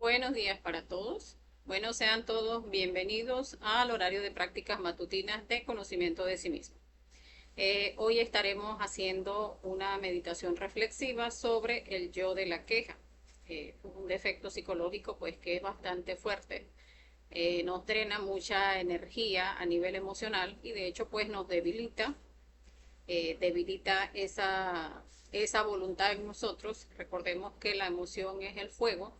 Buenos días para todos. Bueno, sean todos bienvenidos al horario de prácticas matutinas de conocimiento de sí mismo. Hoy estaremos haciendo una meditación reflexiva sobre el yo de la queja, un defecto psicológico pues que es bastante fuerte. Nos drena mucha energía a nivel emocional y de hecho pues nos debilita esa voluntad en nosotros. Recordemos que la emoción es el fuego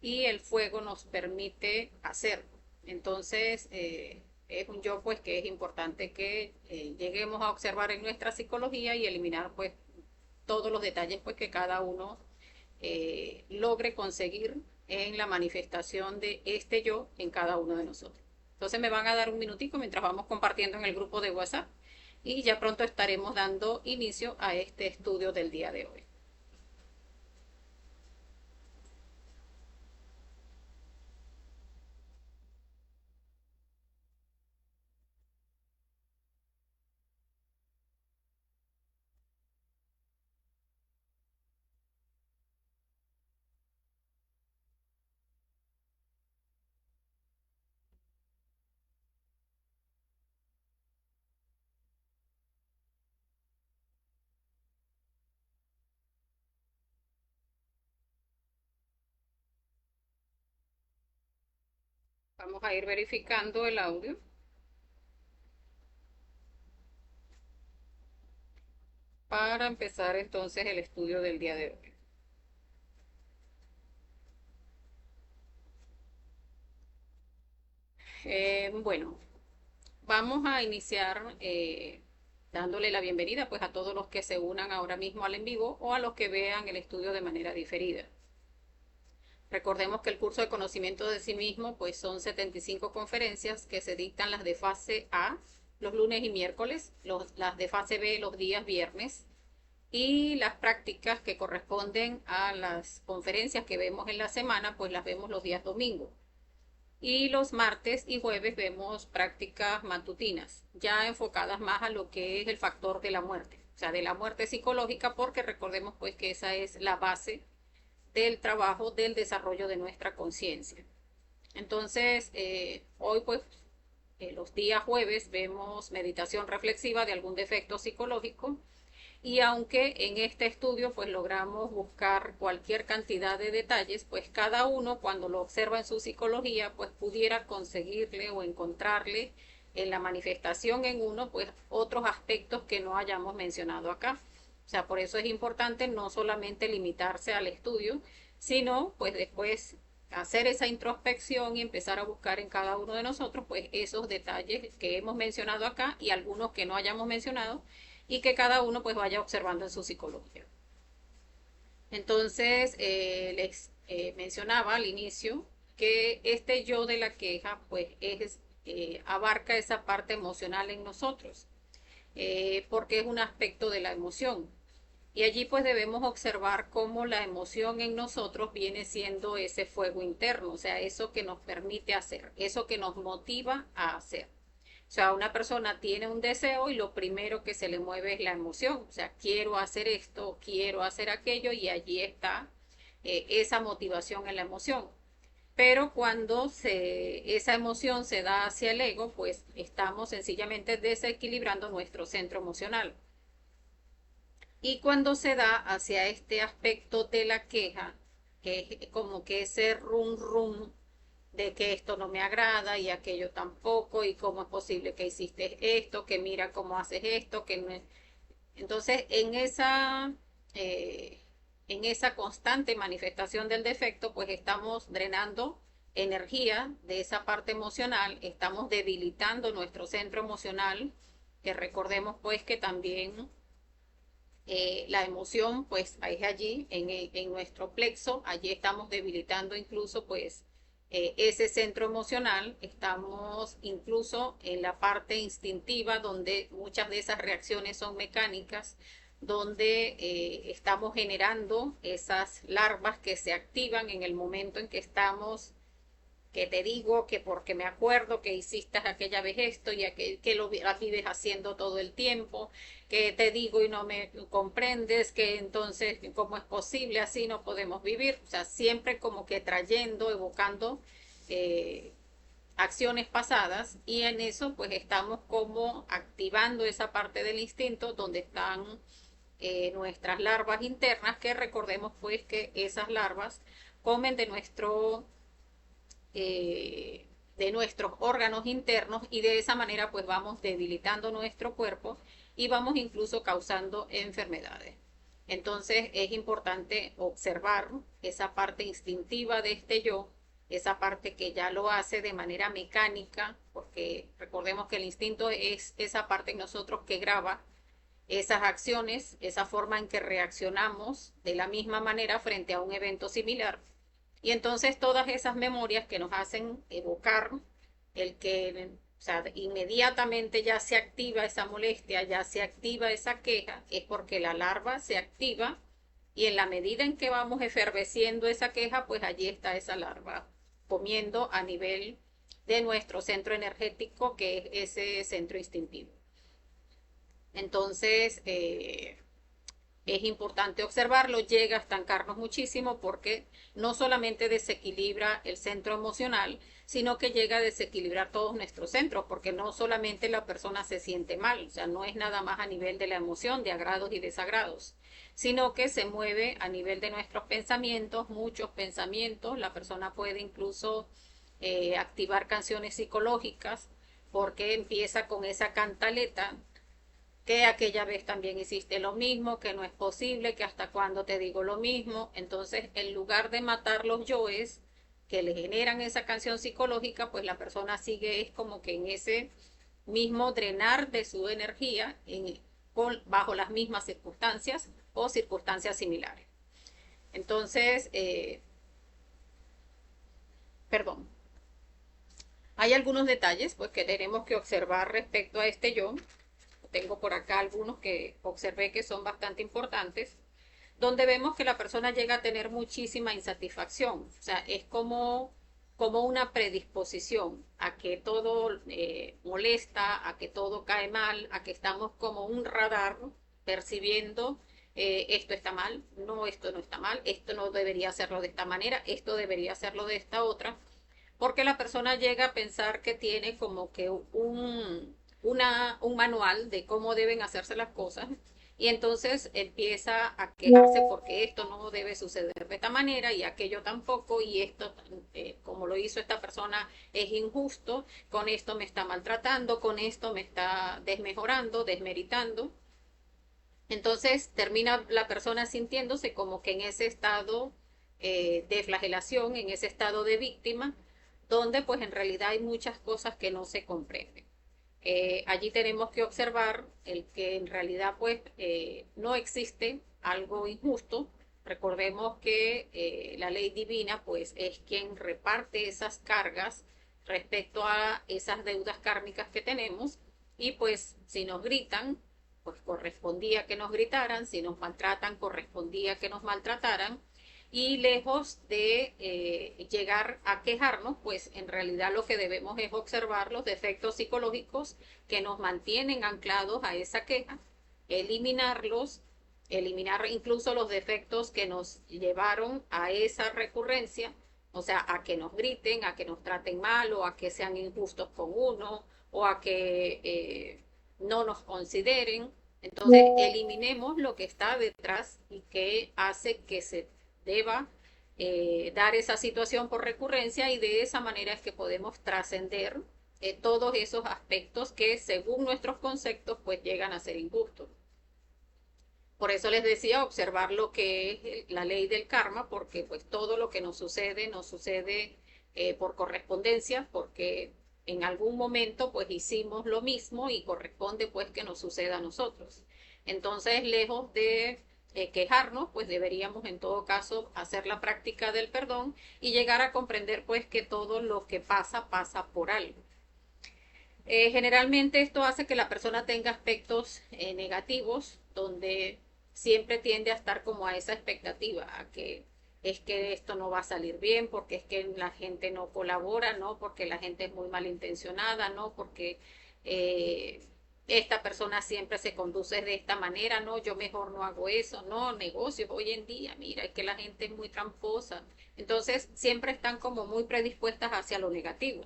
y el fuego nos permite hacer. Entonces, es un yo pues que es importante que lleguemos a observar en nuestra psicología y eliminar pues todos los detalles pues que cada uno logre conseguir en la manifestación de este yo en cada uno de nosotros. Entonces me van a dar un minutico mientras vamos compartiendo en el grupo de WhatsApp y ya pronto estaremos dando inicio a este estudio del día de hoy. Vamos a ir verificando el audio para empezar entonces el estudio del día de hoy. Bueno, vamos a iniciar dándole la bienvenida pues a todos los que se unan ahora mismo al en vivo o a los que vean el estudio de manera diferida. Recordemos que el curso de conocimiento de sí mismo pues son 75 conferencias que se dictan las de fase A los lunes y miércoles, las de fase B los días viernes y las prácticas que corresponden a las conferencias que vemos en la semana pues las vemos los días domingos. Y los martes y jueves vemos prácticas matutinas, ya enfocadas más a lo que es el factor de la muerte, o sea, de la muerte psicológica, porque recordemos pues que esa es la base del trabajo del desarrollo de nuestra conciencia. Entonces, hoy pues los días jueves vemos meditación reflexiva de algún defecto psicológico y aunque en este estudio pues logramos buscar cualquier cantidad de detalles, pues cada uno cuando lo observa en su psicología pues pudiera conseguirle o encontrarle en la manifestación en uno pues otros aspectos que no hayamos mencionado acá. O sea, por eso es importante no solamente limitarse al estudio, sino pues después hacer esa introspección y empezar a buscar en cada uno de nosotros pues esos detalles que hemos mencionado acá y algunos que no hayamos mencionado y que cada uno pues vaya observando en su psicología. Entonces, les mencionaba al inicio que este yo de la queja pues abarca esa parte emocional en nosotros, porque es un aspecto de la emoción. Y allí pues debemos observar cómo la emoción en nosotros viene siendo ese fuego interno, o sea, eso que nos permite hacer, eso que nos motiva a hacer. O sea, una persona tiene un deseo y lo primero que se le mueve es la emoción. O sea, quiero hacer esto, quiero hacer aquello y allí está esa motivación en la emoción. Pero cuando esa emoción se da hacia el ego, pues estamos sencillamente desequilibrando nuestro centro emocional. Y cuando se da hacia este aspecto de la queja, que es como que ese rum rum de que esto no me agrada y aquello tampoco, y cómo es posible que hiciste esto, que mira cómo haces esto, que no. Entonces, en esa constante manifestación del defecto, pues estamos drenando energía de esa parte emocional, estamos debilitando nuestro centro emocional, que recordemos pues que también la emoción pues es allí en nuestro plexo, allí estamos debilitando incluso pues ese centro emocional, estamos incluso en la parte instintiva donde muchas de esas reacciones son mecánicas, donde estamos generando esas larvas que se activan en el momento en que estamos que te digo que porque me acuerdo que hiciste aquella vez esto y que lo vives haciendo todo el tiempo, que te digo y no me comprendes, que entonces cómo es posible, así no podemos vivir. O sea, siempre como que trayendo, evocando eh, acciones pasadas, y en eso pues estamos como activando esa parte del instinto donde están nuestras larvas internas, que recordemos pues que esas larvas comen de nuestros órganos internos, y de esa manera pues vamos debilitando nuestro cuerpo y vamos incluso causando enfermedades. Entonces es importante observar esa parte instintiva de este yo, esa parte que ya lo hace de manera mecánica, porque recordemos que el instinto es esa parte en nosotros que graba esas acciones, esa forma en que reaccionamos de la misma manera frente a un evento similar. Y entonces todas esas memorias que nos hacen evocar el que, o sea, inmediatamente ya se activa esa molestia, ya se activa esa queja, es porque la larva se activa, y en la medida en que vamos eferveciendo esa queja, pues allí está esa larva comiendo a nivel de nuestro centro energético, que es ese centro instintivo. Entonces, es importante observarlo, llega a estancarnos muchísimo porque no solamente desequilibra el centro emocional, sino que llega a desequilibrar todos nuestros centros, porque no solamente la persona se siente mal, o sea, no es nada más a nivel de la emoción, de agrados y desagrados, sino que se mueve a nivel de nuestros pensamientos, muchos pensamientos. La persona puede incluso activar canciones psicológicas, porque empieza con esa cantaleta, que aquella vez también hiciste lo mismo, que no es posible, que hasta cuándo te digo lo mismo. Entonces, en lugar de matar los yoes que le generan esa canción psicológica, pues la persona sigue es como que en ese mismo drenar de su energía bajo las mismas circunstancias o circunstancias similares. Entonces, perdón, hay algunos detalles pues que tenemos que observar respecto a este yo. Tengo por acá algunos que observé que son bastante importantes, donde vemos que la persona llega a tener muchísima insatisfacción. O sea, es como una predisposición a que todo molesta, a que todo cae mal, a que estamos como un radar percibiendo esto está mal, no, esto no está mal, esto no debería hacerlo de esta manera, esto debería hacerlo de esta otra, porque la persona llega a pensar que tiene como que un manual de cómo deben hacerse las cosas, y entonces empieza a quejarse porque esto no debe suceder de esta manera y aquello tampoco, y esto, como lo hizo esta persona, es injusto, con esto me está maltratando, con esto me está desmejorando, desmeritando. Entonces termina la persona sintiéndose como que en ese estado de flagelación, en ese estado de víctima, donde pues en realidad hay muchas cosas que no se comprenden. Allí tenemos que observar el que en realidad pues no existe algo injusto. Recordemos que la ley divina pues es quien reparte esas cargas respecto a esas deudas kármicas que tenemos, y pues si nos gritan, pues correspondía que nos gritaran, si nos maltratan, correspondía que nos maltrataran, y lejos de llegar a quejarnos, pues en realidad lo que debemos es observar los defectos psicológicos que nos mantienen anclados a esa queja, eliminarlos, eliminar incluso los defectos que nos llevaron a esa recurrencia, o sea, a que nos griten, a que nos traten mal, o a que sean injustos con uno, o a que no nos consideren. Entonces, eliminemos lo que está detrás y que hace que se deba dar esa situación por recurrencia, y de esa manera es que podemos trascender todos esos aspectos que según nuestros conceptos pues llegan a ser injustos. Por eso les decía observar lo que es la ley del karma, porque pues todo lo que nos sucede por correspondencia, porque en algún momento pues hicimos lo mismo y corresponde pues que nos suceda a nosotros. Entonces, lejos de quejarnos, pues deberíamos en todo caso hacer la práctica del perdón y llegar a comprender pues que todo lo que pasa pasa por algo. Generalmente esto hace que la persona tenga aspectos negativos, donde siempre tiende a estar como a esa expectativa, a que es que esto no va a salir bien, porque es que la gente no colabora, no, porque la gente es muy malintencionada, no, porque esta persona siempre se conduce de esta manera, no, yo mejor no hago eso, no, negocios hoy en día, mira, es que la gente es muy tramposa. Entonces, siempre están como muy predispuestas hacia lo negativo.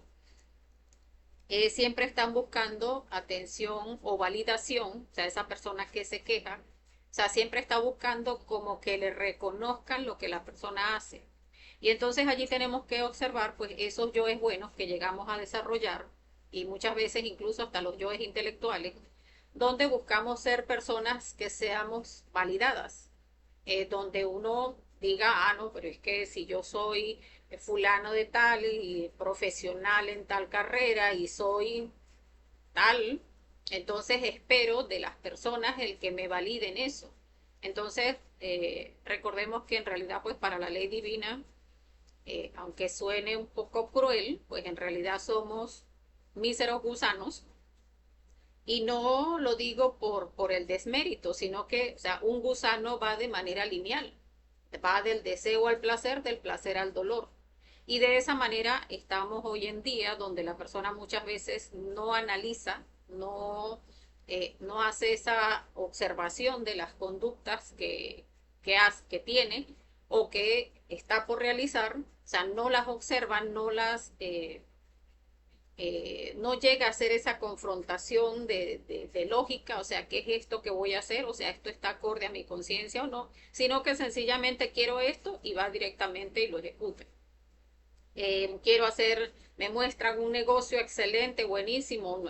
Siempre están buscando atención o validación, o sea, esa persona que se queja, o sea, siempre está buscando como que le reconozcan lo que la persona hace. Y entonces allí tenemos que observar pues esos yoes buenos que llegamos a desarrollar y muchas veces incluso hasta los yoes intelectuales, donde buscamos ser personas que seamos validadas, donde uno diga, ah, no, pero es que si yo soy fulano de tal y profesional en tal carrera y soy tal, entonces espero de las personas el que me validen eso. Entonces, recordemos que en realidad, pues para la ley divina, aunque suene un poco cruel, pues en realidad somos míseros gusanos. Y no lo digo por el desmérito, sino que, o sea, un gusano va de manera lineal, va del deseo al placer, del placer al dolor. Y de esa manera estamos hoy en día, donde la persona muchas veces no analiza, no hace esa observación de las conductas que tiene o que está por realizar, o sea, no las observa, no llega a hacer esa confrontación de lógica, o sea, ¿qué es esto que voy a hacer? O sea, ¿esto está acorde a mi conciencia o no? Sino que sencillamente quiero esto y va directamente y lo ejecuta. Quiero hacer, me muestran un negocio excelente, buenísimo,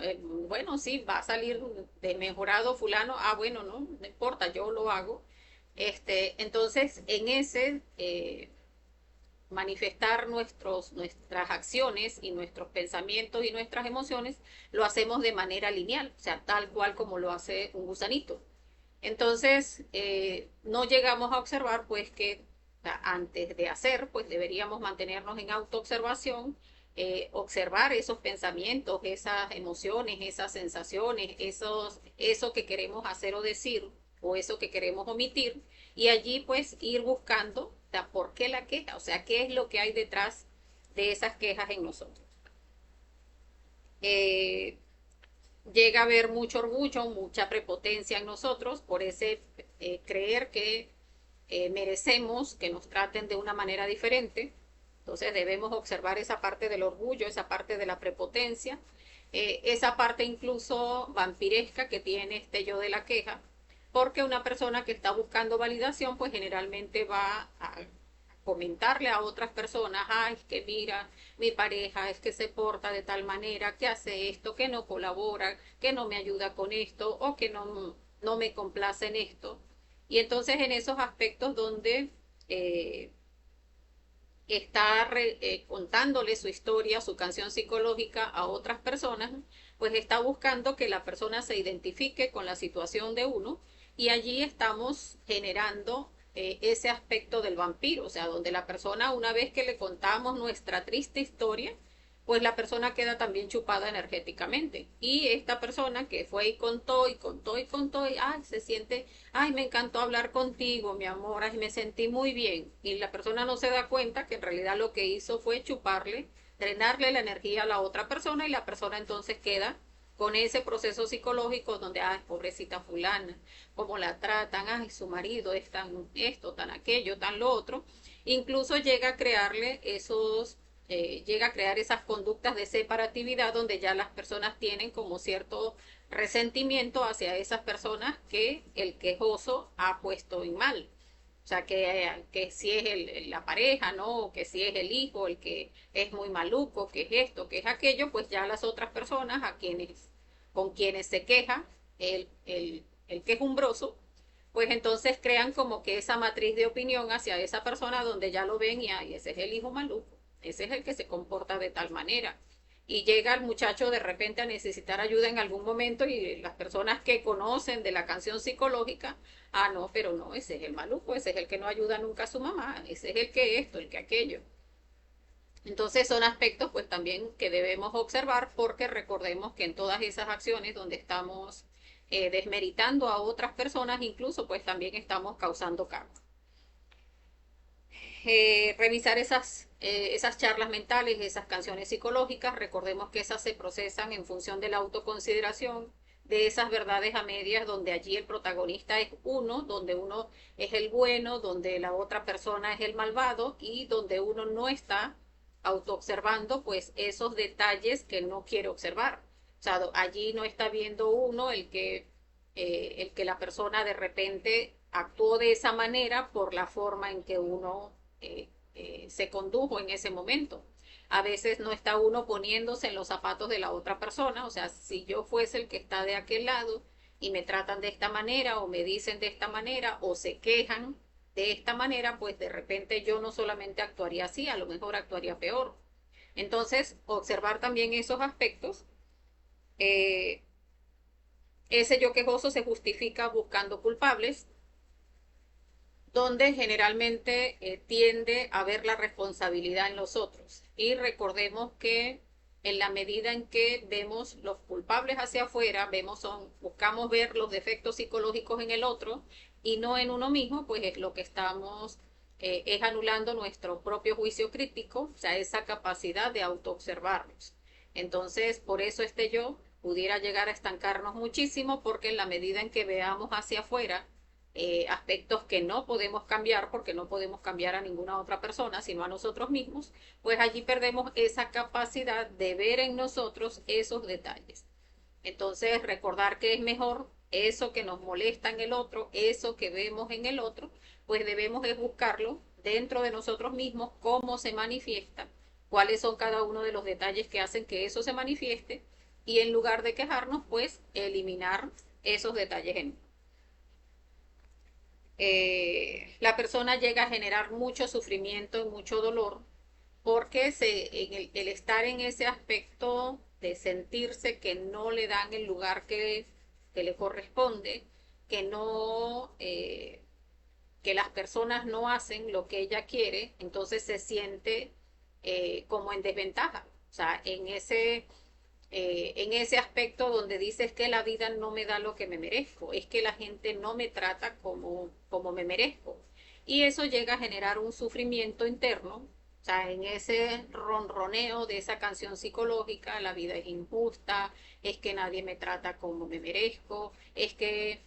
bueno, sí, va a salir de mejorado fulano, ah, bueno, no importa, yo lo hago. Entonces, en ese manifestar nuestras acciones y nuestros pensamientos y nuestras emociones, lo hacemos de manera lineal, o sea, tal cual como lo hace un gusanito. Entonces, no llegamos a observar, pues, que antes de hacer, pues deberíamos mantenernos en autoobservación, observar esos pensamientos, esas emociones, esas sensaciones, eso que queremos hacer o decir, o eso que queremos omitir, y allí pues ir buscando, o sea, por qué la queja, o sea, qué es lo que hay detrás de esas quejas en nosotros. Eh, Llega a haber mucho orgullo, mucha prepotencia en nosotros por ese creer que merecemos que nos traten de una manera diferente. Entonces debemos observar esa parte del orgullo, esa parte de la prepotencia, esa parte incluso vampiresca que tiene este yo de la queja, porque una persona que está buscando validación, pues generalmente va a comentarle a otras personas, ay, es que mira, mi pareja es que se porta de tal manera, que hace esto, que no colabora, que no me ayuda con esto o que no me complace en esto. Y entonces en esos aspectos donde eh, está contándole su historia, su canción psicológica a otras personas, pues está buscando que la persona se identifique con la situación de uno y allí estamos generando ese aspecto del vampiro, o sea, donde la persona una vez que le contamos nuestra triste historia, pues la persona queda también chupada energéticamente. Y esta persona que fue y contó y contó y contó y ay, se siente, ay, me encantó hablar contigo, mi amor, ay, me sentí muy bien. Y la persona no se da cuenta que en realidad lo que hizo fue chuparle, drenarle la energía a la otra persona y la persona entonces queda con ese proceso psicológico donde, ay, pobrecita fulana, cómo la tratan, ay, su marido es tan esto, tan aquello, tan lo otro. Incluso llega a crearle llega a crear esas conductas de separatividad donde ya las personas tienen como cierto resentimiento hacia esas personas que el quejoso ha puesto en mal. O sea, que si es la pareja, ¿no? O que si es el hijo, el que es muy maluco, que es esto, que es aquello, pues ya las otras personas con quienes se queja, el quejumbroso, pues entonces crean como que esa matriz de opinión hacia esa persona donde ya lo ven y ay, ese es el hijo maluco, ese es el que se comporta de tal manera. Y llega el muchacho de repente a necesitar ayuda en algún momento y las personas que conocen de la canción psicológica, ah, no, pero no, ese es el maluco, ese es el que no ayuda nunca a su mamá, ese es el que esto, el que aquello. Entonces son aspectos pues también que debemos observar porque recordemos que en todas esas acciones donde estamos desmeritando a otras personas, incluso pues también estamos causando karma. revisar esas charlas mentales, esas canciones psicológicas. Recordemos que esas se procesan en función de la autoconsideración, de esas verdades a medias, donde allí el protagonista es uno, donde uno es el bueno, donde la otra persona es el malvado y donde uno no está autoobservando pues esos detalles que no quiere observar. O sea, allí no está viendo uno el que la persona de repente actuó de esa manera por la forma en que uno se condujo en ese momento. A veces no está uno poniéndose en los zapatos de la otra persona, o sea, si yo fuese el que está de aquel lado y me tratan de esta manera o me dicen de esta manera o se quejan de esta manera, pues de repente yo no solamente actuaría así, a lo mejor actuaría peor. Entonces, observar también esos aspectos. Eh, ese yo quejoso se justifica buscando culpables, donde generalmente tiende a ver la responsabilidad en los otros. Y recordemos que en la medida en que vemos los culpables hacia afuera, buscamos ver los defectos psicológicos en el otro y no en uno mismo, pues es lo que estamos, es anulando nuestro propio juicio crítico, o sea, esa capacidad de autoobservarnos. Entonces, por eso este yo pudiera llegar a estancarnos muchísimo, porque en la medida en que veamos hacia afuera aspectos que no podemos cambiar, porque no podemos cambiar a ninguna otra persona, sino a nosotros mismos, pues allí perdemos esa capacidad de ver en nosotros esos detalles. Entonces, recordar que es mejor eso que nos molesta en el otro, eso que vemos en el otro, pues debemos de buscarlo dentro de nosotros mismos, cómo se manifiesta, cuáles son cada uno de los detalles que hacen que eso se manifieste, y en lugar de quejarnos, pues eliminar esos detalles en la persona llega a generar mucho sufrimiento y mucho dolor, porque en el estar en ese aspecto de sentirse que no le dan el lugar que le corresponde, que no, que las personas no hacen lo que ella quiere, entonces se siente como en desventaja. O sea, en ese aspecto donde dices que la vida no me da lo que me merezco, es que la gente no me trata como me merezco. Y eso llega a generar un sufrimiento interno, o sea, en ese ronroneo de esa canción psicológica: la vida es injusta, es que nadie me trata como me merezco, es que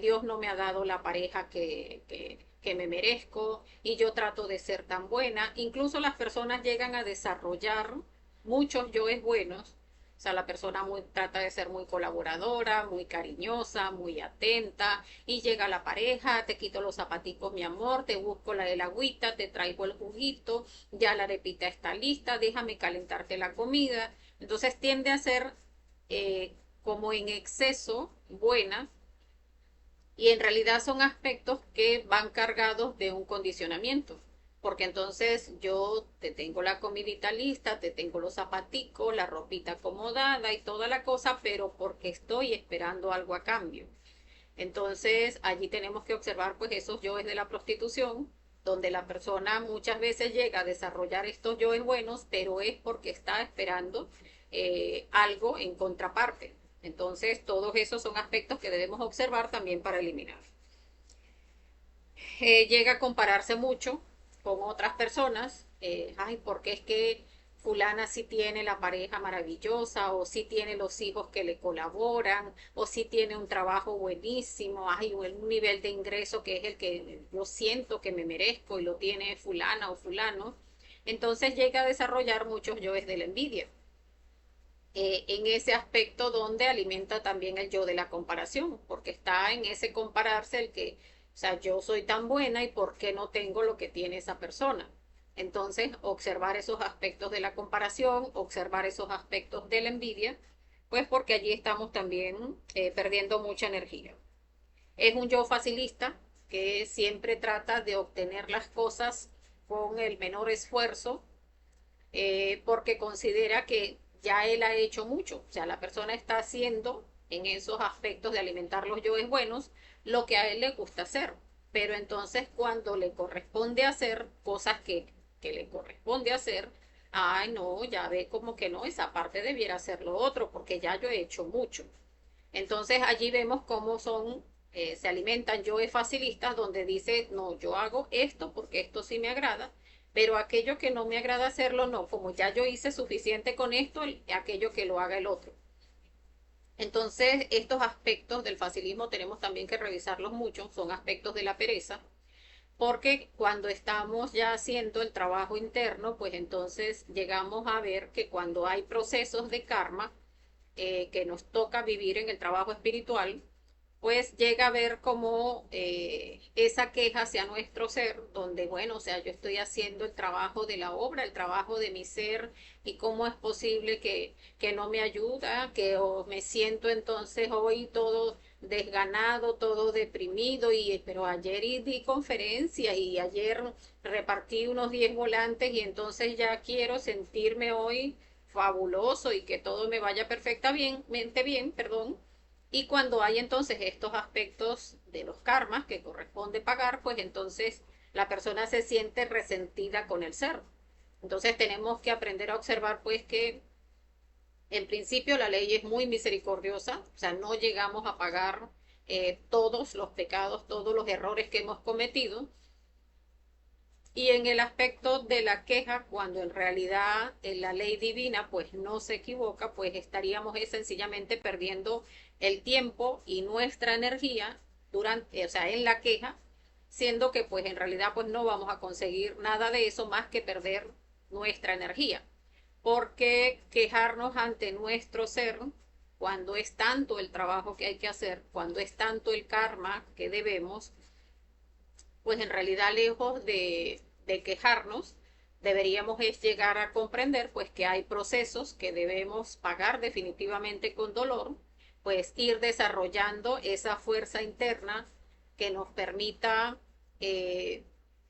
Dios no me ha dado la pareja que me merezco y yo trato de ser tan buena. Incluso las personas llegan a desarrollar muchos yoes buenos. O sea, la persona trata de ser muy colaboradora, muy cariñosa, muy atenta, y llega la pareja: te quito los zapaticos, mi amor, te busco el agüita, te traigo el juguito, ya la arepita está lista, déjame calentarte la comida. Entonces tiende a ser como en exceso buena, y en realidad son aspectos que van cargados de un condicionamiento. Porque entonces yo te tengo la comidita lista, te tengo los zapaticos, la ropita acomodada y toda la cosa, pero porque estoy esperando algo a cambio. Entonces allí tenemos que observar pues esos yoes de la prostitución, donde la persona muchas veces llega a desarrollar estos yoes buenos, pero es porque está esperando algo en contraparte. Entonces todos esos son aspectos que debemos observar también para eliminar. Llega a compararse mucho con otras personas. Ay, porque es que fulana sí tiene la pareja maravillosa, o sí tiene los hijos que le colaboran, o sí tiene un trabajo buenísimo, hay un nivel de ingreso que es el que yo siento que me merezco y lo tiene fulana o fulano. Entonces llega a desarrollar muchos yoes de la envidia. En ese aspecto donde alimenta también el yo de la comparación, porque está en ese compararse el que, o sea, yo soy tan buena y por qué no tengo lo que tiene esa persona. Entonces, observar esos aspectos de la comparación, observar esos aspectos de la envidia, pues porque allí estamos también perdiendo mucha energía. Es un yo facilista que siempre trata de obtener las cosas con el menor esfuerzo, porque considera que ya él ha hecho mucho. O sea, la persona está haciendo en esos aspectos de alimentar los yoes buenos lo que a él le gusta hacer. Pero entonces cuando le corresponde hacer cosas que le corresponde hacer, ay no, ya ve como que no, esa parte debiera hacer lo otro porque ya yo he hecho mucho. Entonces allí vemos cómo se alimentan yoes facilistas, donde dice: no, yo hago esto porque esto sí me agrada, pero aquello que no me agrada hacerlo, no, como ya yo hice suficiente con esto, aquello que lo haga el otro. Entonces, estos aspectos del facilismo tenemos también que revisarlos mucho, son aspectos de la pereza, porque cuando estamos ya haciendo el trabajo interno, pues entonces llegamos a ver que cuando hay procesos de karma que nos toca vivir en el trabajo espiritual, pues llega a ver como esa queja hacia nuestro ser, donde, bueno, o sea, yo estoy haciendo el trabajo de la obra, el trabajo de mi ser, y cómo es posible que no me ayuda, que me siento entonces hoy todo desganado, todo deprimido, pero ayer di conferencia y ayer repartí unos 10 volantes y entonces ya quiero sentirme hoy fabuloso y que todo me vaya perfectamente bien, perdón. Y cuando hay entonces estos aspectos de los karmas que corresponde pagar, pues entonces la persona se siente resentida con el ser. Entonces tenemos que aprender a observar pues que en principio la ley es muy misericordiosa, o sea, no llegamos a pagar todos los pecados, todos los errores que hemos cometido, y en el aspecto de la queja, cuando en realidad la ley divina pues no se equivoca, pues estaríamos sencillamente perdiendo el tiempo y nuestra energía durante, o sea, en la queja, siendo que pues en realidad pues no vamos a conseguir nada de eso más que perder nuestra energía. Porque quejarnos ante nuestro ser, cuando es tanto el trabajo que hay que hacer, cuando es tanto el karma que debemos, pues en realidad lejos de quejarnos, deberíamos es llegar a comprender pues que hay procesos que debemos pagar definitivamente con dolor, pues ir desarrollando esa fuerza interna que nos permita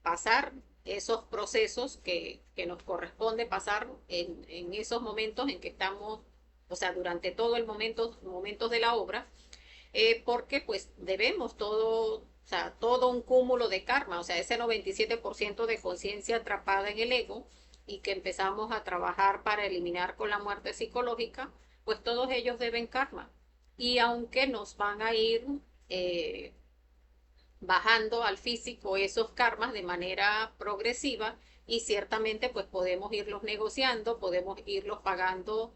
pasar esos procesos que nos corresponde pasar en esos momentos en que estamos, o sea, durante todo el momento, momentos de la obra, porque pues debemos todo, o sea, todo un cúmulo de karma, o sea, ese 97% de conciencia atrapada en el ego y que empezamos a trabajar para eliminar con la muerte psicológica, pues todos ellos deben karma. Y aunque nos van a ir eh, bajando al físico esos karmas de manera progresiva y ciertamente pues podemos irlos negociando, podemos irlos pagando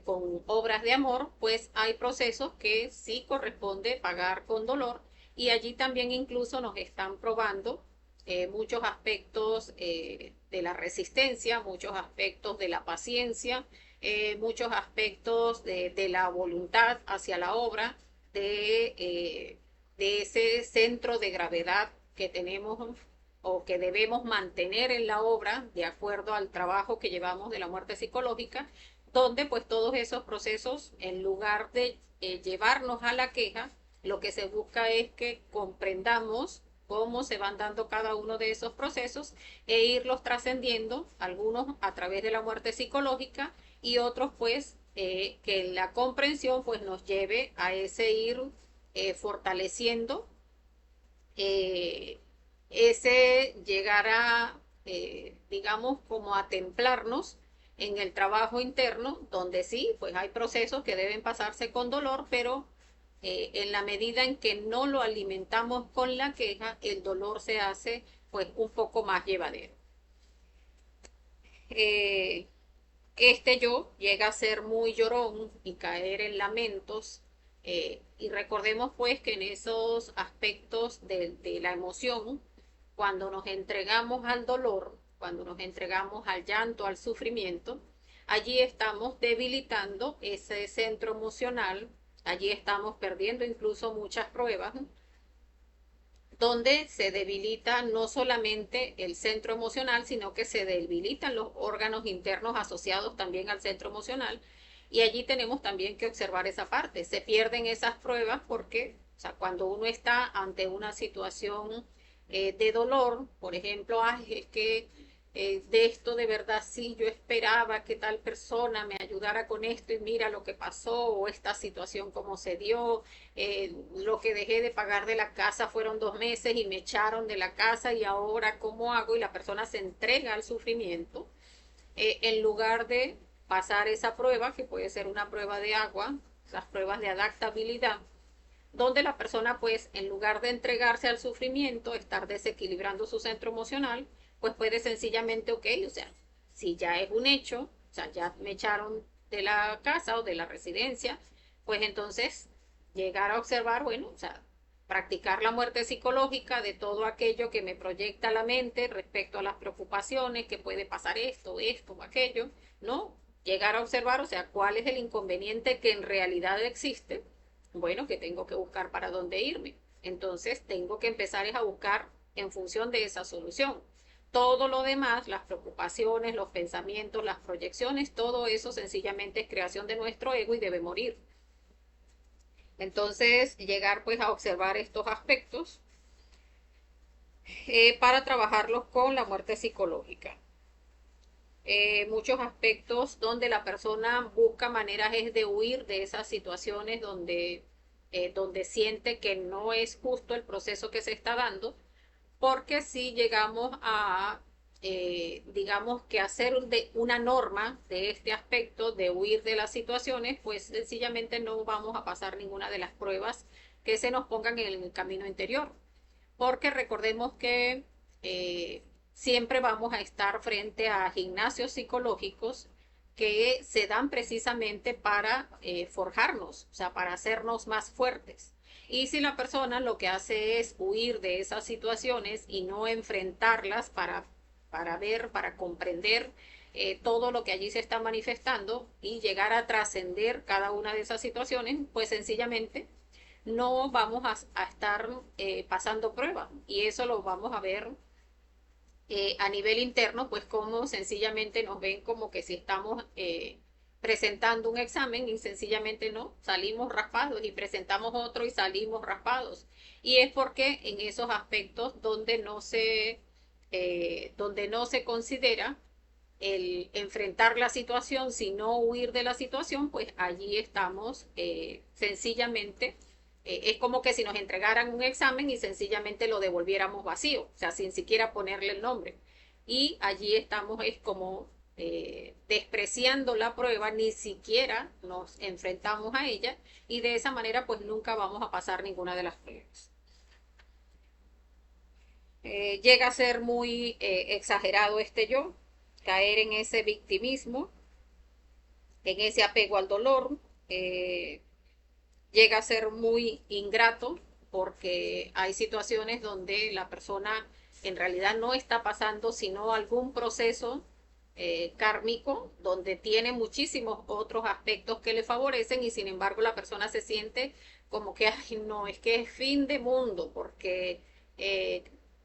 con obras de amor, pues hay procesos que sí corresponde pagar con dolor y allí también incluso nos están probando muchos aspectos de la resistencia, muchos aspectos de la paciencia, muchos aspectos de la voluntad hacia la obra, de ese centro de gravedad que tenemos o que debemos mantener en la obra de acuerdo al trabajo que llevamos de la muerte psicológica, donde pues todos esos procesos, en lugar de llevarnos a la queja, lo que se busca es que comprendamos cómo se van dando cada uno de esos procesos e irlos trascendiendo, algunos a través de la muerte psicológica y otros pues que la comprensión pues nos lleve a ese ir fortaleciendo eh, ese llegar a, digamos, como a templarnos en el trabajo interno, donde sí, pues hay procesos que deben pasarse con dolor, pero en la medida en que no lo alimentamos con la queja, el dolor se hace pues un poco más llevadero. Eh, este yo llega a ser muy llorón y caer en lamentos. Y recordemos pues que en esos aspectos de la emoción, cuando nos entregamos al dolor, cuando nos entregamos al llanto, al sufrimiento, allí estamos debilitando ese centro emocional, allí estamos perdiendo incluso muchas pruebas, ¿no? Donde se debilita no solamente el centro emocional, sino que se debilitan los órganos internos asociados también al centro emocional. Y allí tenemos también que observar esa parte. Se pierden esas pruebas porque, o sea, cuando uno está ante una situación de dolor, por ejemplo, ay, es que de esto de verdad sí, yo esperaba que tal persona me ayudara con esto y mira lo que pasó o esta situación como se dio, lo que dejé de pagar de la casa fueron 2 meses y me echaron de la casa y ahora cómo hago y la persona se entrega al sufrimiento en lugar de pasar esa prueba que puede ser una prueba de agua, las pruebas de adaptabilidad, donde la persona pues en lugar de entregarse al sufrimiento, estar desequilibrando su centro emocional, pues puede sencillamente, ok, o sea, si ya es un hecho, o sea, ya me echaron de la casa o de la residencia, pues entonces llegar a observar, bueno, o sea, practicar la muerte psicológica de todo aquello que me proyecta la mente respecto a las preocupaciones, que puede pasar esto o aquello, ¿no? Llegar a observar, o sea, cuál es el inconveniente que en realidad existe, bueno, que tengo que buscar para dónde irme. Entonces tengo que empezar a buscar en función de esa solución. Todo lo demás, las preocupaciones, los pensamientos, las proyecciones, todo eso sencillamente es creación de nuestro ego y debe morir. Entonces, llegar pues a observar estos aspectos para trabajarlos con la muerte psicológica. Muchos aspectos donde la persona busca maneras es de huir de esas situaciones donde siente que no es justo el proceso que se está dando, porque si llegamos a, digamos que hacer una norma de este aspecto de huir de las situaciones, pues sencillamente no vamos a pasar ninguna de las pruebas que se nos pongan en el camino interior, porque recordemos que eh, siempre vamos a estar frente a gimnasios psicológicos que se dan precisamente para forjarnos, o sea, para hacernos más fuertes. Y si la persona lo que hace es huir de esas situaciones y no enfrentarlas para ver, para comprender todo lo que allí se está manifestando y llegar a trascender cada una de esas situaciones, pues sencillamente no vamos a estar pasando pruebas y eso lo vamos a ver a nivel interno, pues como sencillamente nos ven como que si estamos presentando un examen y sencillamente no, salimos raspados y presentamos otro y salimos raspados. Y es porque en esos aspectos donde no se considera el enfrentar la situación, sino huir de la situación, pues allí estamos sencillamente, es como que si nos entregaran un examen y sencillamente lo devolviéramos vacío, o sea, sin siquiera ponerle el nombre. Y allí estamos, es como despreciando la prueba, ni siquiera nos enfrentamos a ella y de esa manera pues nunca vamos a pasar ninguna de las pruebas. Llega a ser muy exagerado este yo, caer en ese victimismo, en ese apego al dolor, eh, llega a ser muy ingrato porque hay situaciones donde la persona en realidad no está pasando sino algún proceso kármico donde tiene muchísimos otros aspectos que le favorecen y sin embargo la persona se siente como que, ay, no, es que es fin de mundo porque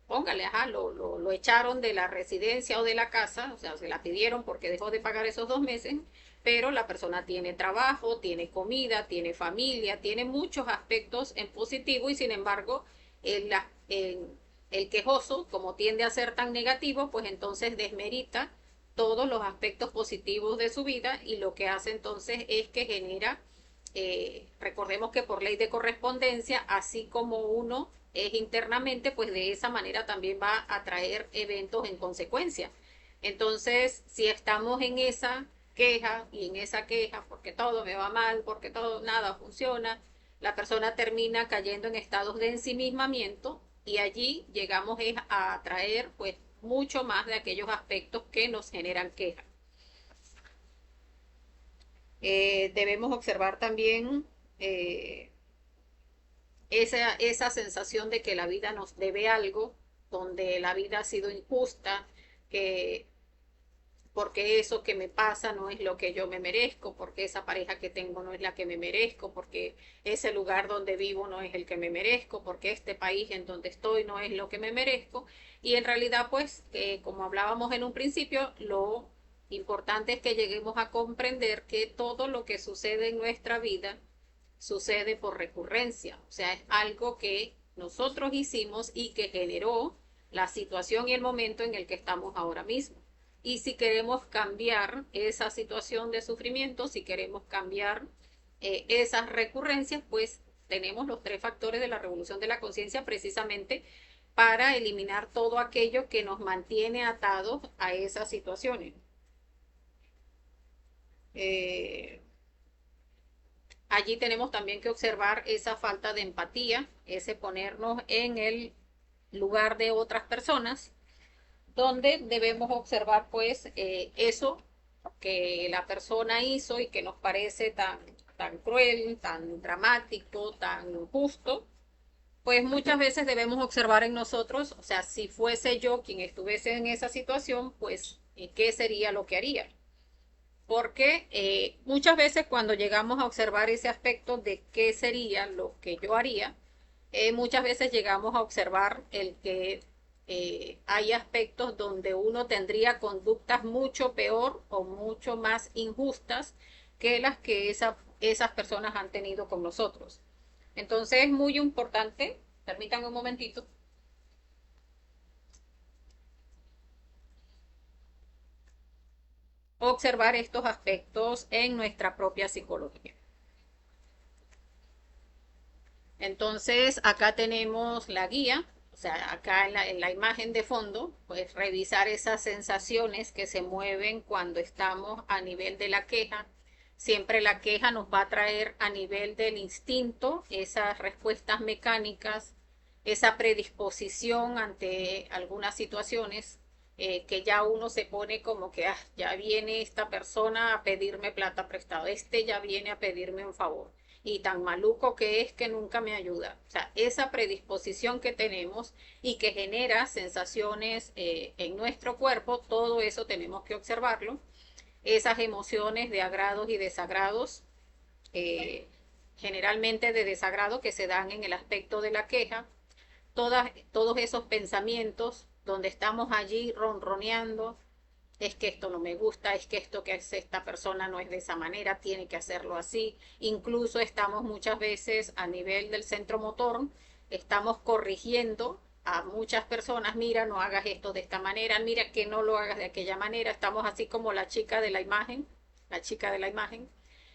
póngale, ajá, lo echaron de la residencia o de la casa, o sea, se la pidieron porque dejó de pagar esos 2 meses, pero la persona tiene trabajo, tiene comida, tiene familia, tiene muchos aspectos en positivo y sin embargo el, el, el quejoso, como tiende a ser tan negativo, pues entonces desmerita todos los aspectos positivos de su vida y lo que hace entonces es que genera, recordemos que por ley de correspondencia, así como uno es internamente, pues de esa manera también va a traer eventos en consecuencia. Entonces, si estamos en esa queja y en esa queja, porque todo me va mal, porque todo, nada funciona, la persona termina cayendo en estados de ensimismamiento y allí llegamos a atraer pues mucho más de aquellos aspectos que nos generan queja. Debemos observar también esa sensación de que la vida nos debe algo, donde la vida ha sido injusta, que porque eso que me pasa no es lo que yo me merezco, porque esa pareja que tengo no es la que me merezco, porque ese lugar donde vivo no es el que me merezco, porque este país en donde estoy no es lo que me merezco. Y en realidad, pues, como hablábamos en un principio, lo importante es que lleguemos a comprender que todo lo que sucede en nuestra vida sucede por recurrencia, o sea, es algo que nosotros hicimos y que generó la situación y el momento en el que estamos ahora mismo. Y si queremos cambiar esa situación de sufrimiento, si queremos cambiar esas recurrencias, pues tenemos los 3 factores de la revolución de la conciencia precisamente para eliminar todo aquello que nos mantiene atados a esas situaciones. Eh, Allí tenemos también que observar esa falta de empatía, ese ponernos en el lugar de otras personas, donde debemos observar pues eso que la persona hizo y que nos parece tan cruel, tan dramático, tan justo, pues muchas veces debemos observar en nosotros, o sea, si fuese yo quien estuviese en esa situación, pues, ¿qué sería lo que haría? Porque muchas veces cuando llegamos a observar ese aspecto de qué sería lo que yo haría, muchas veces llegamos a observar el que hay aspectos donde uno tendría conductas mucho peor o mucho más injustas que las que esas personas han tenido con nosotros. Entonces es muy importante, permítanme un momentito, observar estos aspectos en nuestra propia psicología. Entonces, acá tenemos la guía, o sea, acá en la imagen de fondo, pues revisar esas sensaciones que se mueven cuando estamos a nivel de la queja. Siempre la queja nos va a traer a nivel del instinto esas respuestas mecánicas, esa predisposición ante algunas situaciones que ya uno se pone como que ya viene esta persona a pedirme plata prestada, este ya viene a pedirme un favor y tan maluco que es que nunca me ayuda. O sea, esa predisposición que tenemos y que genera sensaciones en nuestro cuerpo, todo eso tenemos que observarlo. Esas emociones de agrados y desagrados, eh, generalmente de desagrado que se dan en el aspecto de la queja, todos esos pensamientos donde estamos allí ronroneando, es que esto no me gusta, es que esto que hace esta persona no es de esa manera, tiene que hacerlo así. Incluso estamos muchas veces a nivel del centro motor, estamos corrigiendo a muchas personas, mira, no hagas esto de esta manera, mira que no lo hagas de aquella manera. Estamos así como la chica de la imagen, la chica de la imagen,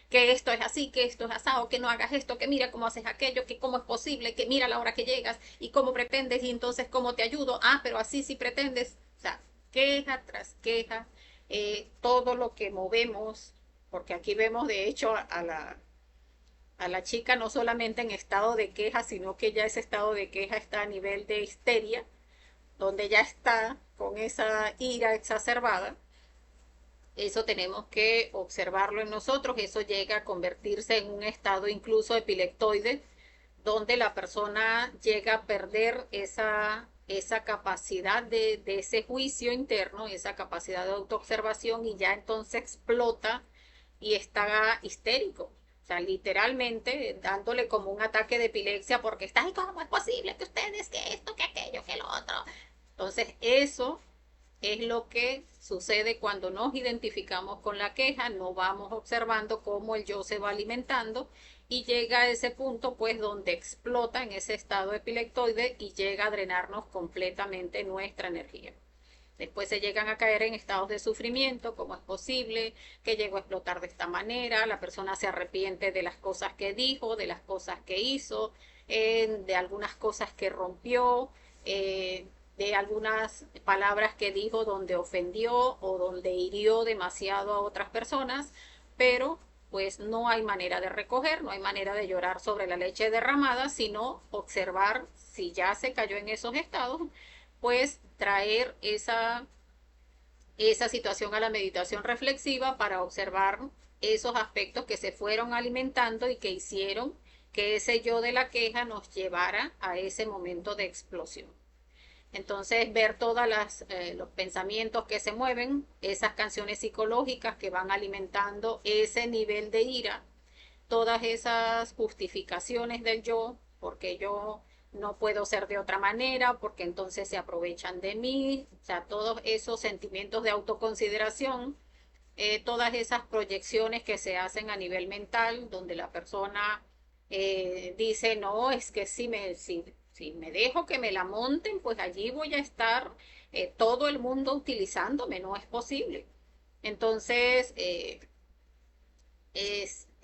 que esto es así, que esto es asado, que no hagas esto, que mira cómo haces aquello, que cómo es posible, que mira la hora que llegas y cómo pretendes y entonces cómo te ayudo. Ah, pero así sí pretendes. O sea, queja tras queja, todo lo que movemos, porque aquí vemos de hecho a la chica no solamente en estado de queja, sino que ya ese estado de queja está a nivel de histeria, donde ya está con esa ira exacerbada. Eso tenemos que observarlo en nosotros, eso llega a convertirse en un estado incluso epileptoide, donde la persona llega a perder esa capacidad de ese juicio interno, esa capacidad de autoobservación y ya entonces explota y está histérico. O sea, literalmente dándole como un ataque de epilepsia porque está, ahí, ¿cómo es posible que ustedes, que esto, que aquello, que lo otro? Entonces, eso es lo que sucede cuando nos identificamos con la queja, no vamos observando cómo el yo se va alimentando y llega a ese punto pues donde explota en ese estado epileptoide y llega a drenarnos completamente nuestra energía. Después se llegan a caer en estados de sufrimiento, cómo es posible que llegó a explotar de esta manera, la persona se arrepiente de las cosas que dijo, de las cosas que hizo, de algunas cosas que rompió, de algunas palabras que dijo donde ofendió o donde hirió demasiado a otras personas, pero pues no hay manera de recoger, no hay manera de llorar sobre la leche derramada, sino observar si ya se cayó en esos estados, pues traer esa situación a la meditación reflexiva para observar esos aspectos que se fueron alimentando y que hicieron que ese yo de la queja nos llevara a ese momento de explosión. Entonces, ver todos los pensamientos que se mueven, esas canciones psicológicas que van alimentando ese nivel de ira, todas esas justificaciones del yo, porque yo no puedo ser de otra manera, porque entonces se aprovechan de mí, o sea, todos esos sentimientos de autoconsideración, todas esas proyecciones que se hacen a nivel mental, donde la persona dice, no, es que si me dejo que me la monten, pues allí voy a estar todo el mundo utilizándome, no es posible. Entonces,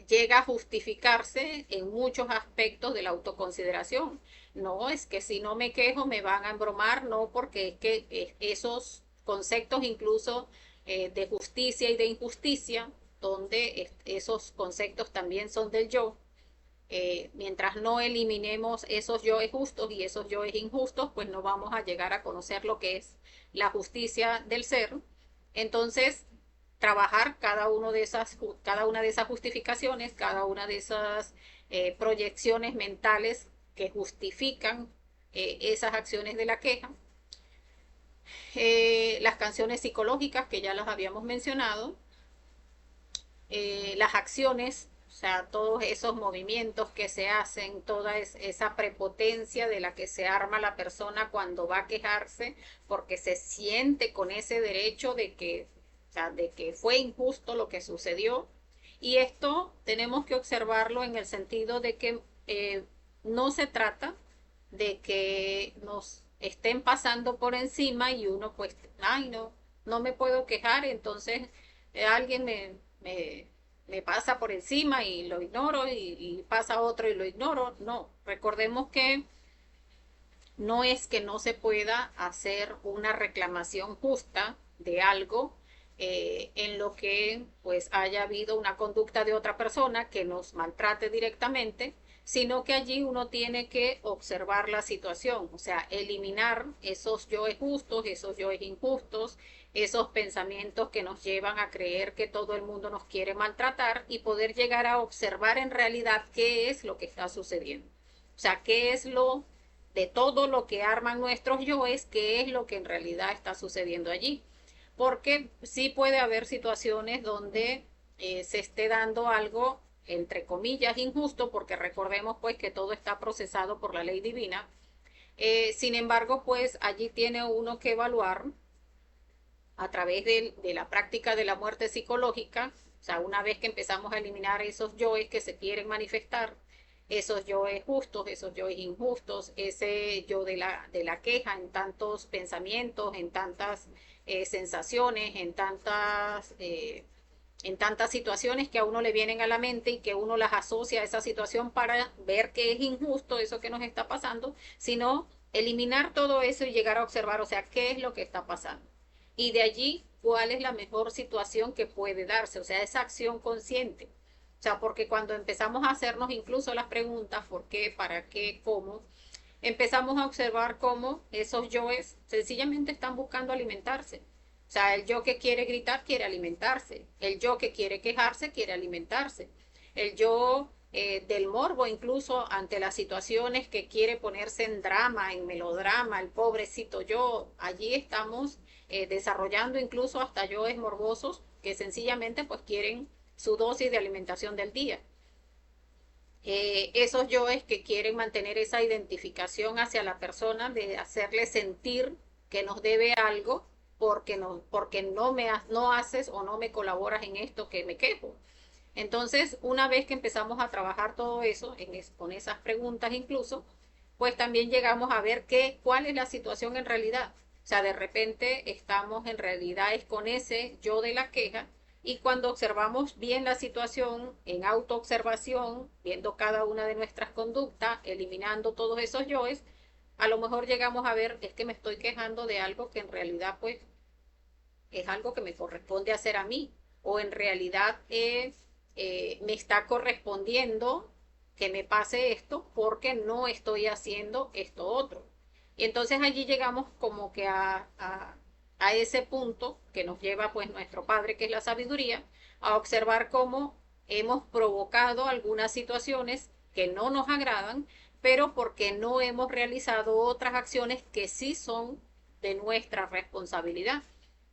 llega a justificarse en muchos aspectos de la autoconsideración. No, es que si no me quejo me van a embromar, no, porque es que esos conceptos incluso de justicia y de injusticia, donde esos conceptos también son del yo, mientras no eliminemos esos yoes justos y esos yoes injustos, pues no vamos a llegar a conocer lo que es la justicia del ser. Entonces, trabajar cada una de esas justificaciones, cada una de esas proyecciones mentales que justifican esas acciones de la queja. Las canciones psicológicas, que ya las habíamos mencionado, las acciones, o sea, todos esos movimientos que se hacen, toda esa prepotencia de la que se arma la persona cuando va a quejarse, porque se siente con ese derecho de que, o sea, de que fue injusto lo que sucedió. Y esto tenemos que observarlo en el sentido de que no se trata de que nos estén pasando por encima y uno pues, ay, no, no me puedo quejar, entonces alguien me pasa por encima y lo ignoro y pasa otro y lo ignoro. No, recordemos que no es que no se pueda hacer una reclamación justa de algo en lo que pues haya habido una conducta de otra persona que nos maltrate directamente, sino que allí uno tiene que observar la situación, o sea, eliminar esos yoes justos, esos yoes injustos, esos pensamientos que nos llevan a creer que todo el mundo nos quiere maltratar y poder llegar a observar en realidad qué es lo que está sucediendo. O sea, qué es lo de todo lo que arman nuestros yoes, qué es lo que en realidad está sucediendo allí. Porque sí puede haber situaciones donde se esté dando algo, entre comillas, injusto, porque recordemos pues que todo está procesado por la ley divina. Sin embargo, pues allí tiene uno que evaluar a través de la práctica de la muerte psicológica, o sea, una vez que empezamos a eliminar esos yoes que se quieren manifestar, esos yoes justos, esos yoes injustos, ese yo de la queja en tantos pensamientos, en tantas sensaciones, en tantas situaciones que a uno le vienen a la mente y que uno las asocia a esa situación para ver que es injusto eso que nos está pasando, sino eliminar todo eso y llegar a observar, o sea, qué es lo que está pasando. Y de allí, cuál es la mejor situación que puede darse, o sea, esa acción consciente. O sea, porque cuando empezamos a hacernos incluso las preguntas, ¿por qué, para qué, cómo? Empezamos a observar cómo esos yoes sencillamente están buscando alimentarse. O sea, el yo que quiere gritar quiere alimentarse. El yo que quiere quejarse quiere alimentarse. El yo del morbo, incluso ante las situaciones que quiere ponerse en drama, en melodrama, el pobrecito yo, allí estamos desarrollando incluso hasta yoes morbosos que sencillamente pues quieren su dosis de alimentación del día. Esos yoes que quieren mantener esa identificación hacia la persona, de hacerle sentir que nos debe algo porque no haces o no me colaboras en esto que me quejo. Entonces, una vez que empezamos a trabajar todo eso, con esas preguntas incluso, pues también llegamos a ver cuál es la situación en realidad. O sea, de repente estamos en realidad es con ese yo de la queja y cuando observamos bien la situación en autoobservación, viendo cada una de nuestras conductas, eliminando todos esos yoes, a lo mejor llegamos a ver es que me estoy quejando de algo que en realidad pues es algo que me corresponde hacer a mí o en realidad me está correspondiendo que me pase esto porque no estoy haciendo esto otro. Y entonces allí llegamos como que a ese punto que nos lleva pues nuestro Padre, que es la sabiduría, a observar cómo hemos provocado algunas situaciones que no nos agradan, pero porque no hemos realizado otras acciones que sí son de nuestra responsabilidad.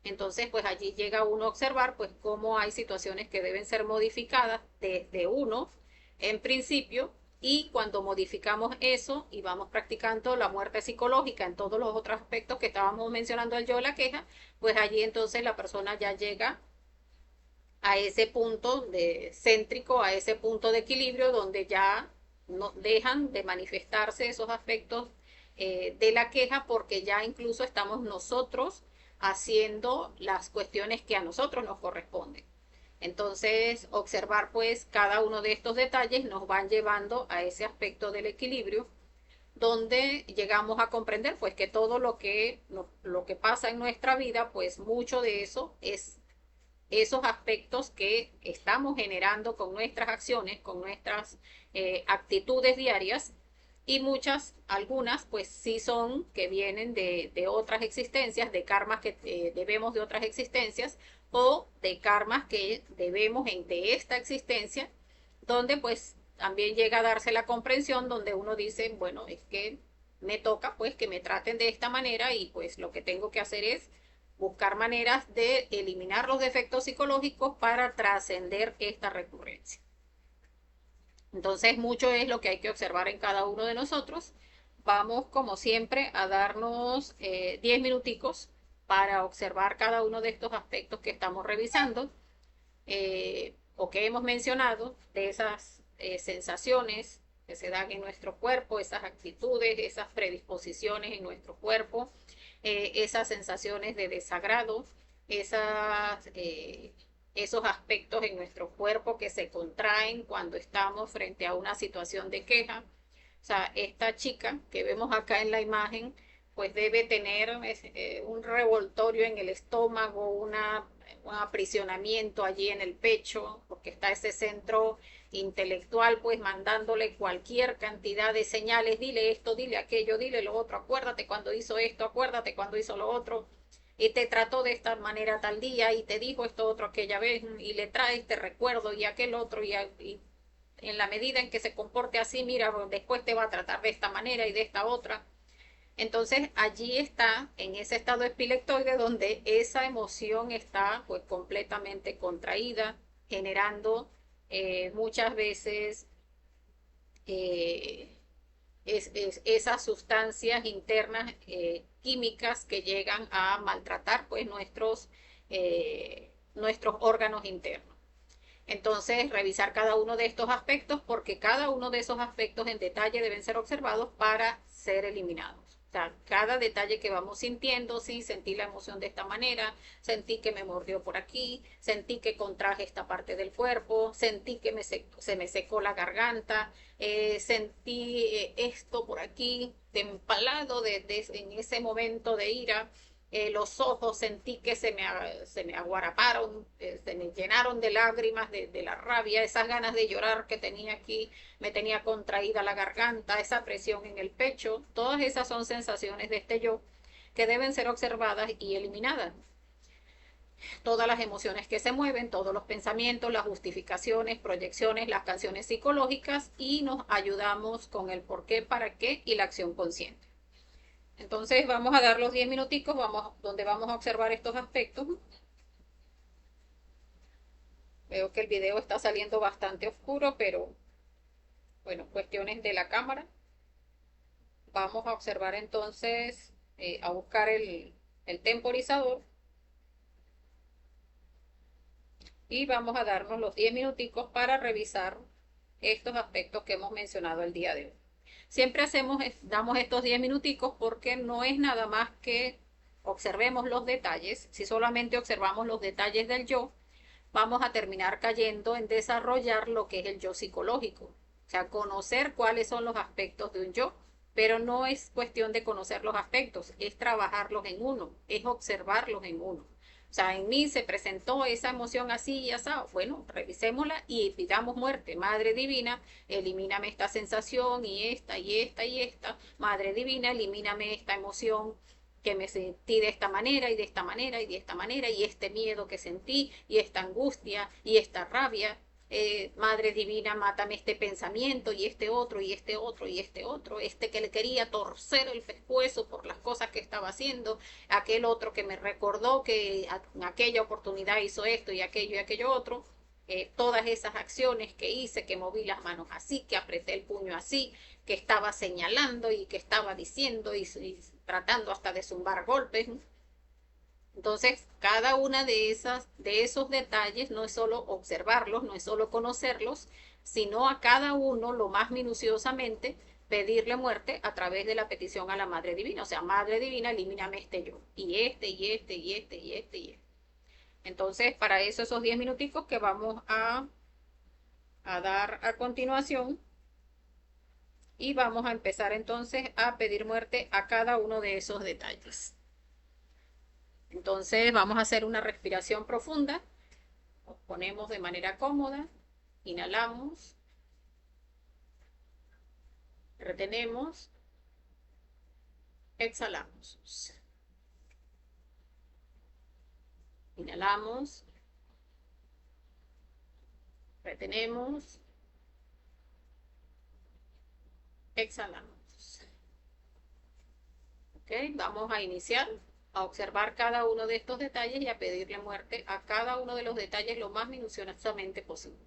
Entonces, pues allí llega uno a observar pues cómo hay situaciones que deben ser modificadas desde uno en principio y cuando modificamos eso y vamos practicando la muerte psicológica en todos los otros aspectos que estábamos mencionando el yo de la queja, pues allí entonces la persona ya llega a ese punto de céntrico, a ese punto de equilibrio donde ya no dejan de manifestarse esos aspectos de la queja porque ya incluso estamos nosotros haciendo las cuestiones que a nosotros nos corresponden. Entonces, observar pues cada uno de estos detalles nos van llevando a ese aspecto del equilibrio donde llegamos a comprender pues que todo lo que pasa en nuestra vida, pues mucho de eso es esos aspectos que estamos generando con nuestras acciones, con nuestras actitudes diarias, y algunas, pues sí son que vienen de otras existencias, de karmas que debemos de otras existencias, o de karmas que debemos de esta existencia, donde pues también llega a darse la comprensión donde uno dice, bueno, es que me toca pues que me traten de esta manera y pues lo que tengo que hacer es buscar maneras de eliminar los defectos psicológicos para trascender esta recurrencia. Entonces, mucho es lo que hay que observar en cada uno de nosotros. Vamos, como siempre, a darnos 10 minuticos para observar cada uno de estos aspectos que estamos revisando o que hemos mencionado, de esas sensaciones que se dan en nuestro cuerpo, esas actitudes, esas predisposiciones en nuestro cuerpo, esas sensaciones de desagrado, esas, esos aspectos en nuestro cuerpo que se contraen cuando estamos frente a una situación de queja. O sea, esta chica que vemos acá en la imagen, pues debe tener un revoltorio en el estómago, un aprisionamiento allí en el pecho, porque está ese centro intelectual, pues mandándole cualquier cantidad de señales, dile esto, dile aquello, dile lo otro, acuérdate cuando hizo esto, acuérdate cuando hizo lo otro, y te trató de esta manera tal día, y te dijo esto otro aquella vez, y le trae este recuerdo y aquel otro, y en la medida en que se comporte así, mira, después te va a tratar de esta manera y de esta otra. Entonces allí está, en ese estado epileptoide, donde esa emoción está pues completamente contraída, generando muchas veces eh, esas sustancias internas químicas que llegan a maltratar pues nuestros órganos internos. Entonces, revisar cada uno de estos aspectos porque cada uno de esos aspectos en detalle deben ser observados para ser eliminados. O sea, cada detalle que vamos sintiendo, sí, sentí la emoción de esta manera, sentí que me mordió por aquí, sentí que contraje esta parte del cuerpo, sentí que se me secó la garganta, sentí esto por aquí, de empalado en ese momento de ira, los ojos sentí que se me aguaraparon, se me llenaron de lágrimas de la rabia, esas ganas de llorar que tenía aquí, me tenía contraída la garganta, esa presión en el pecho, todas esas son sensaciones de este yo que deben ser observadas y eliminadas. Todas las emociones que se mueven, todos los pensamientos, las justificaciones, proyecciones, las canciones psicológicas y nos ayudamos con el por qué, para qué y la acción consciente. Entonces vamos a dar los 10 minuticos donde vamos a observar estos aspectos. Veo que el video está saliendo bastante oscuro, pero bueno, cuestiones de la cámara. Vamos a observar entonces, a buscar el temporizador y vamos a darnos los 10 minuticos para revisar estos aspectos que hemos mencionado el día de hoy. Siempre damos estos 10 minuticos porque no es nada más que observemos los detalles. Si solamente observamos los detalles del yo, vamos a terminar cayendo en desarrollar lo que es el yo psicológico. O sea, conocer cuáles son los aspectos de un yo, pero no es cuestión de conocer los aspectos, es trabajarlos en uno, es observarlos en uno. O sea, en mí se presentó esa emoción así y así. Bueno, revisémosla y pidamos muerte. Madre Divina, elimíname esta sensación y esta y esta y esta. Madre Divina, elimíname esta emoción que me sentí de esta manera y de esta manera y de esta manera y este miedo que sentí y esta angustia y esta rabia. Madre Divina, mátame este pensamiento y este otro y este otro y este otro, este que le quería torcer el pescuezo por las cosas que estaba haciendo, aquel otro que me recordó que en aquella oportunidad hizo esto y aquello otro. Todas esas acciones que hice, que moví las manos así, que apreté el puño así, que estaba señalando y que estaba diciendo y tratando hasta de zumbar golpes. Entonces, cada una de esos detalles no es solo observarlos, no es solo conocerlos, sino a cada uno lo más minuciosamente pedirle muerte a través de la petición a la Madre Divina. O sea, Madre Divina, elimíname este yo, y este, y este, y este, y este, y este. Entonces, para eso esos 10 minuticos que vamos a dar a continuación, y vamos a empezar entonces a pedir muerte a cada uno de esos detalles. Entonces vamos a hacer una respiración profunda Nos ponemos de manera cómoda, inhalamos, retenemos, exhalamos. Inhalamos, retenemos, exhalamos. ¿Ok? Vamos a iniciar a observar cada uno de estos detalles y a pedirle muerte a cada uno de los detalles lo más minuciosamente posible.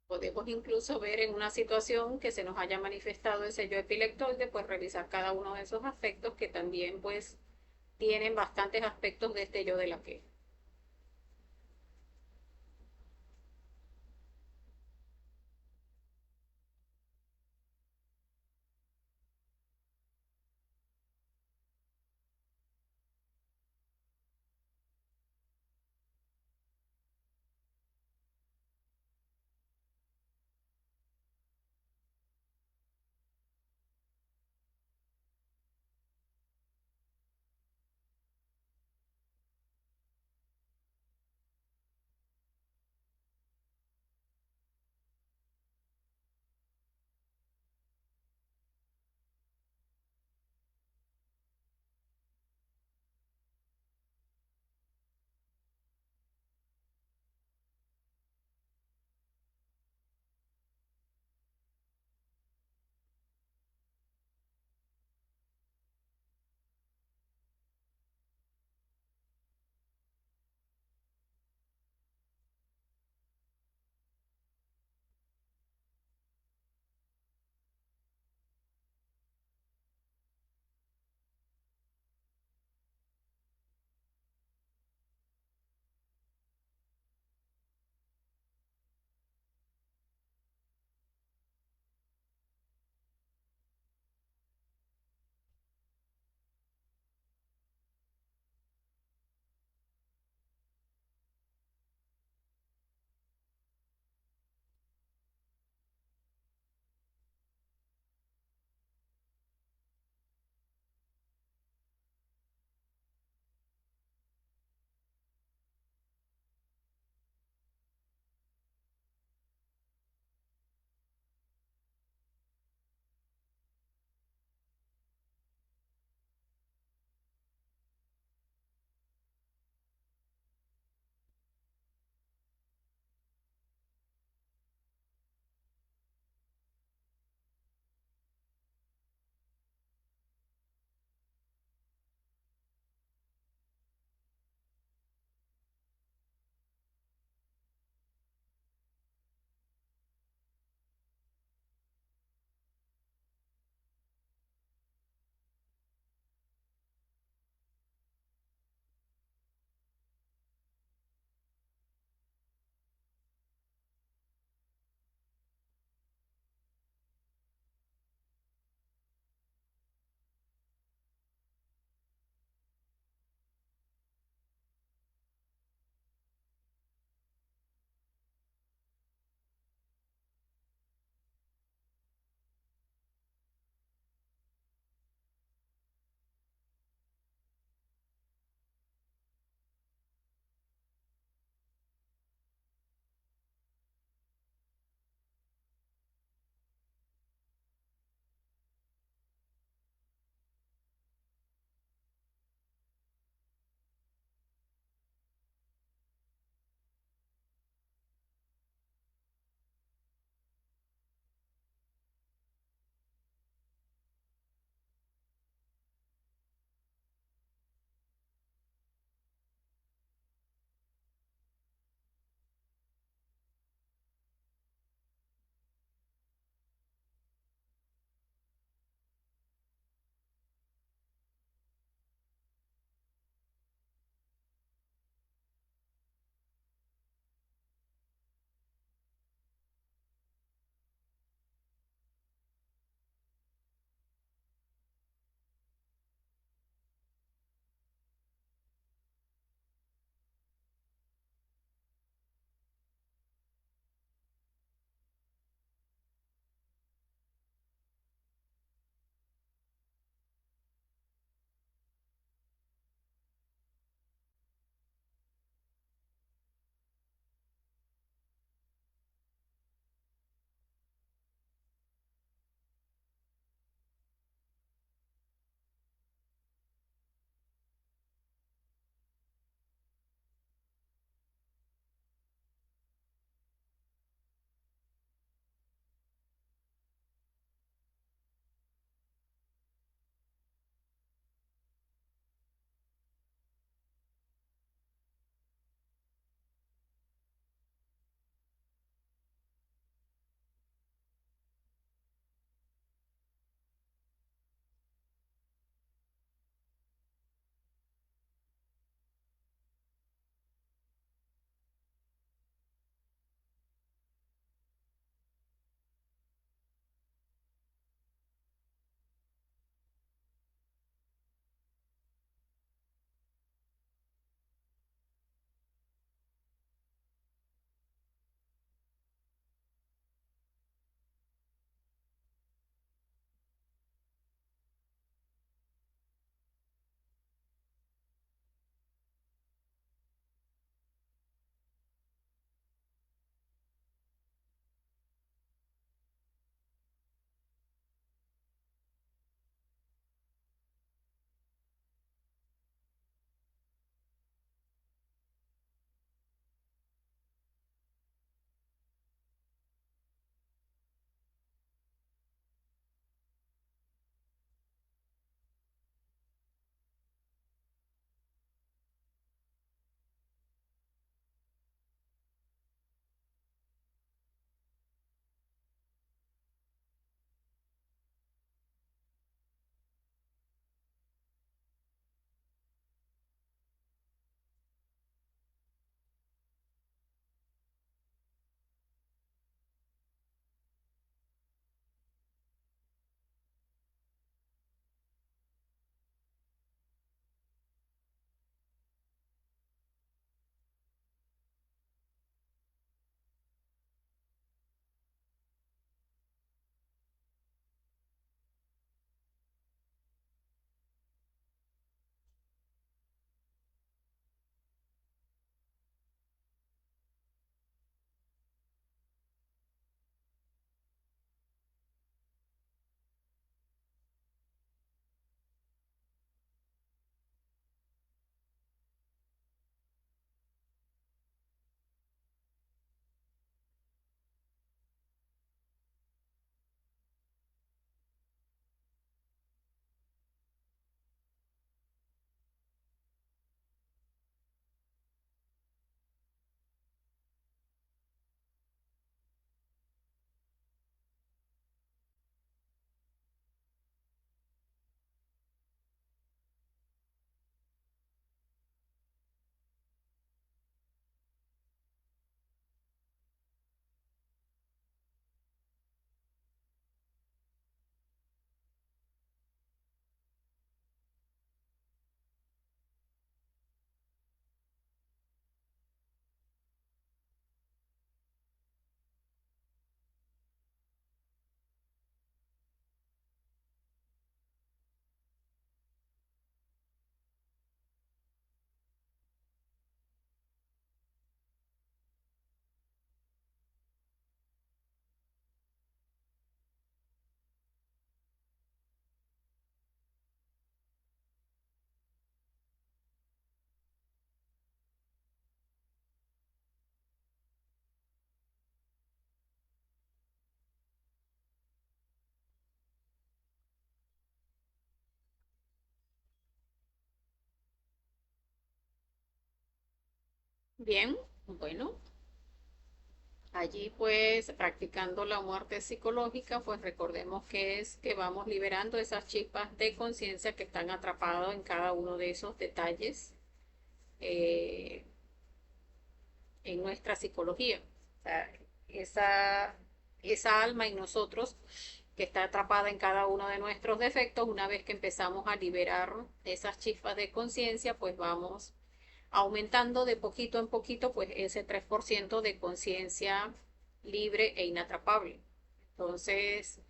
Podemos incluso ver en una situación que se nos haya manifestado ese yo epileptoide, pues revisar cada uno de esos aspectos que también pues tienen bastantes aspectos de este yo de la queja. Bien, bueno, allí pues practicando la muerte psicológica, pues recordemos que es que vamos liberando esas chispas de conciencia que están atrapadas en cada uno de esos detalles eh, en nuestra psicología. O sea, esa alma en nosotros que está atrapada en cada uno de nuestros defectos, una vez que empezamos a liberar esas chispas de conciencia, pues vamos aumentando de poquito en poquito, pues ese 3% de conciencia libre e inatrapable. Entonces,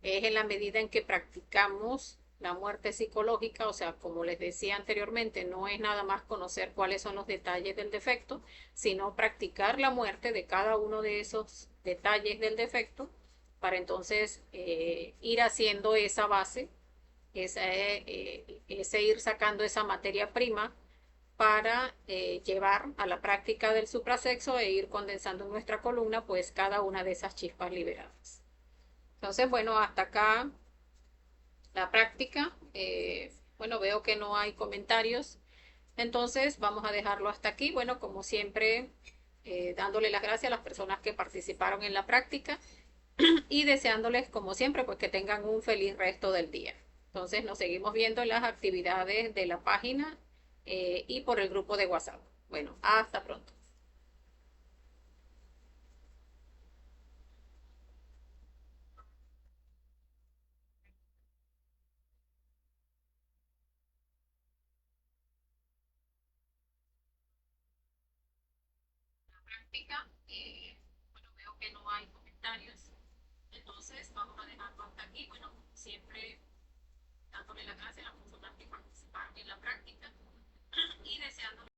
es en la medida en que practicamos la muerte psicológica, o sea, como les decía anteriormente, no es nada más conocer cuáles son los detalles del defecto, sino practicar la muerte de cada uno de esos detalles del defecto para entonces ir haciendo esa base, ese ir sacando esa materia prima para llevar a la práctica del suprasexo e ir condensando en nuestra columna pues cada una de esas chispas liberadas. Entonces, bueno, hasta acá la práctica. Bueno, veo que no hay comentarios. Entonces, vamos a dejarlo hasta aquí. Bueno, como siempre, dándole las gracias a las personas que participaron en la práctica y deseándoles, como siempre, pues que tengan un feliz resto del día. Entonces, nos seguimos viendo en las actividades de la página y por el grupo de WhatsApp. Bueno, hasta pronto. Práctica. Bueno, veo que no hay comentarios. Entonces, vamos a dejarlo hasta aquí. Bueno, siempre dándole las gracias a las personas que participaron en la práctica y deseando